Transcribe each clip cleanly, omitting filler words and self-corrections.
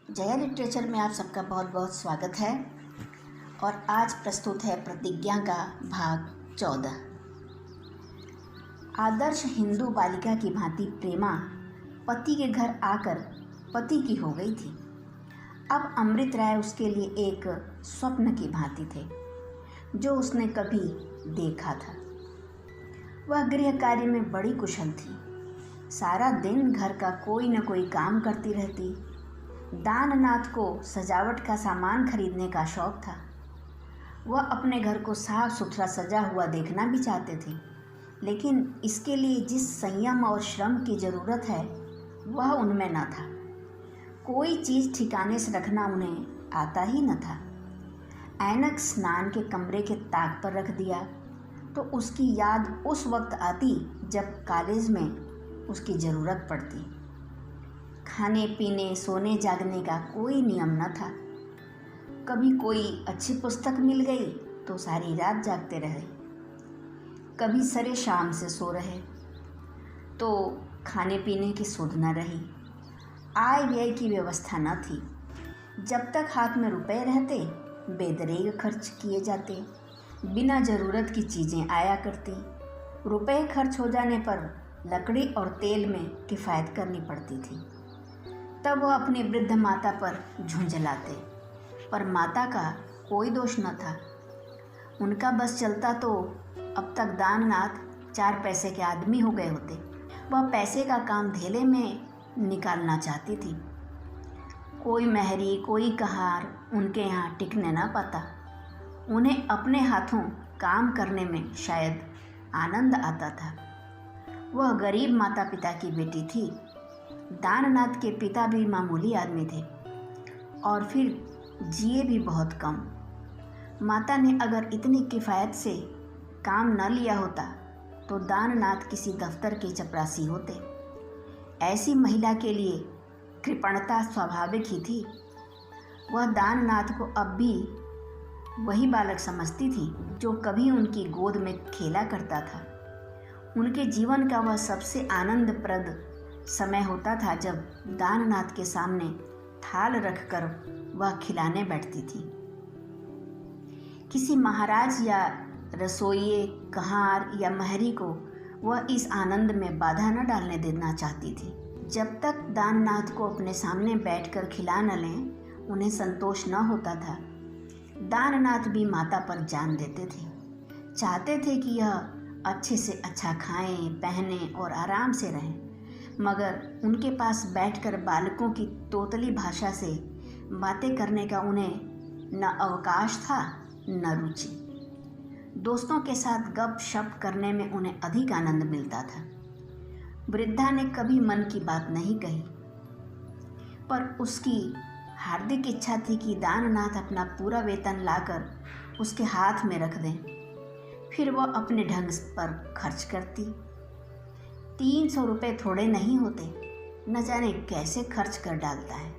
Jaya literature में आप सबका बहुत बहुत स्वागत है। और आज प्रस्तुत है प्रतिज्ञा का भाग 14। आदर्श हिंदू बालिका की भांति प्रेमा पति के घर आकर पति की हो गई थी। अब अमृत राय उसके लिए एक स्वप्न की भांति थे जो उसने कभी देखा था। वह गृह कार्य में बड़ी कुशल थी। सारा दिन घर का कोई न कोई काम करती रहती। दाननाथ को सजावट का सामान खरीदने का शौक था। वह अपने घर को साफ सुथरा सजा हुआ देखना भी चाहते थे, लेकिन इसके लिए जिस संयम और श्रम की ज़रूरत है वह उनमें न था। कोई चीज़ ठिकाने से रखना उन्हें आता ही न था। ऐनक स्नान के कमरे के ताक पर रख दिया तो उसकी याद उस वक्त आती जब कॉलेज में उसकी ज़रूरत पड़ती। खाने पीने सोने जागने का कोई नियम न था। कभी कोई अच्छी पुस्तक मिल गई तो सारी रात जागते रहे, कभी सरे शाम से सो रहे, तो खाने पीने की सुध न रही। आय व्यय की व्यवस्था न थी। जब तक हाथ में रुपए रहते बेदरेग खर्च किए जाते। बिना ज़रूरत की चीज़ें आया करती। रुपए खर्च हो जाने पर लकड़ी और तेल में किफ़ायत करनी पड़ती थी। तब वह अपनी वृद्ध माता पर झुंझलाते, पर माता का कोई दोष न था। उनका बस चलता तो अब तक दाननाथ 4 पैसे के आदमी हो गए होते। वह पैसे का काम धेले में निकालना चाहती थी। कोई महरी कोई कहार उनके यहाँ टिकने न पाता। उन्हें अपने हाथों काम करने में शायद आनंद आता था। वह गरीब माता पिता की बेटी थी। दाननाथ के पिता भी मामूली आदमी थे और फिर जिए भी बहुत कम। माता ने अगर इतनी किफ़ायत से काम न लिया होता तो दाननाथ किसी दफ्तर के चपरासी होते। ऐसी महिला के लिए कृपणता स्वाभाविक ही थी। वह दाननाथ को अब भी वही बालक समझती थी जो कभी उनकी गोद में खेला करता था। उनके जीवन का वह सबसे आनंदप्रद समय होता था जब दाननाथ के सामने थाल रखकर वह खिलाने बैठती थी। किसी महाराज या रसोइये कहार या महरी को वह इस आनंद में बाधा न डालने देना चाहती थी। जब तक दाननाथ को अपने सामने बैठकर खिला न लें उन्हें संतोष न होता था। दाननाथ भी माता पर जान देते थे। चाहते थे कि यह अच्छे से अच्छा खाएं पहनें और आराम से रहें, मगर उनके पास बैठकर बालकों की तोतली भाषा से बातें करने का उन्हें न अवकाश था न रुचि। दोस्तों के साथ गप शप करने में उन्हें अधिक आनंद मिलता था। वृद्धा ने कभी मन की बात नहीं कही, पर उसकी हार्दिक इच्छा थी कि दाननाथ अपना पूरा वेतन लाकर उसके हाथ में रख दें, फिर वह अपने ढंग पर खर्च करती। 300 रुपये थोड़े नहीं होते। न जाने कैसे खर्च कर डालता है।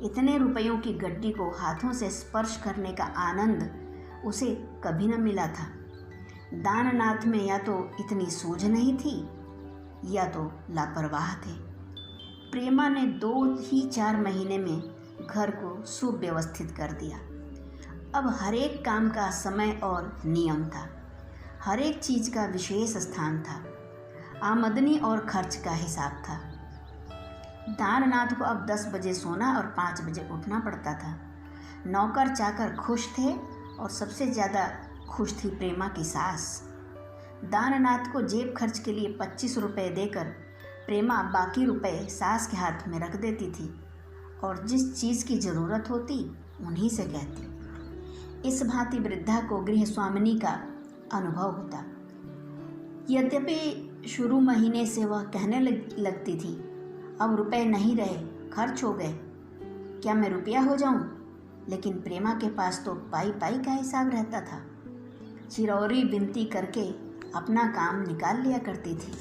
इतने रुपयों की गड्डी को हाथों से स्पर्श करने का आनंद उसे कभी न मिला था। दाननाथ में या तो इतनी सूझ नहीं थी या तो लापरवाह थे। प्रेमा ने 2 ही 4 महीने में घर को सुव्यवस्थित कर दिया। अब हर एक काम का समय और नियम था। हर एक चीज़ का विशेष स्थान था। आमदनी और खर्च का हिसाब था। दाननाथ को अब 10 बजे सोना और 5 बजे उठना पड़ता था। नौकर चाकर खुश थे और सबसे ज़्यादा खुश थी प्रेमा की सास। दाननाथ को जेब खर्च के लिए 25 रुपये देकर प्रेमा बाकी रुपए सास के हाथ में रख देती थी और जिस चीज़ की ज़रूरत होती उन्हीं से कहती। इस भांति वृद्धा को गृह स्वामिनी का अनुभव होता। यद्यपि शुरू महीने से वह कहने लगती थी, अब रुपए नहीं रहे, खर्च हो गए, क्या मैं रुपया हो जाऊं? लेकिन प्रेमा के पास तो पाई पाई का हिसाब रहता था। चिरौरी विनती करके अपना काम निकाल लिया करती थी।